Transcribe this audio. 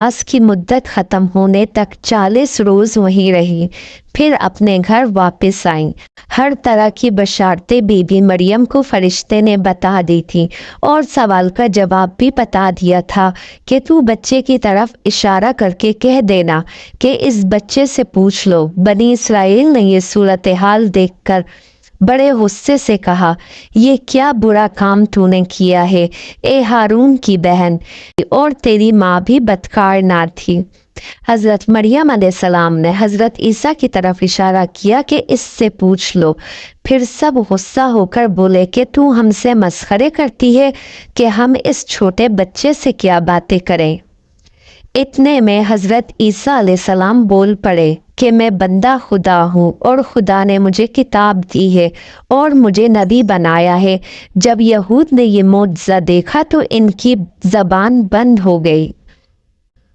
आज की मुद्दत ख़त्म होने तक 40 रोज़ वहीं रही, फिर अपने घर वापस आई। हर तरह की बशारतें बीबी मरियम को फरिश्ते ने बता दी थी और सवाल का जवाब भी बता दिया था कि तू बच्चे की तरफ इशारा करके कह देना कि इस बच्चे से पूछ लो। बनी इसराइल ने ये सूरत हाल देखकर बड़े गुस्से से कहा, ये क्या बुरा काम तूने किया है ए हारून की बहन, और तेरी माँ भी बदकार ना थी। हज़रत मरियम अलैहिस्सलाम ने हज़रत ईसा की तरफ इशारा किया कि इससे पूछ लो। फिर सब गुस्सा होकर बोले कि तू हमसे मस्खरे करती है कि हम इस छोटे बच्चे से क्या बातें करें। इतने में हज़रत ईसा अलैहिस्सलाम बोल पड़े कि मैं बंदा खुदा हूँ और खुदा ने मुझे किताब दी है और मुझे नबी बनाया है। जब यहूद ने ये मौजज़ा देखा तो इनकी ज़बान बंद हो गई।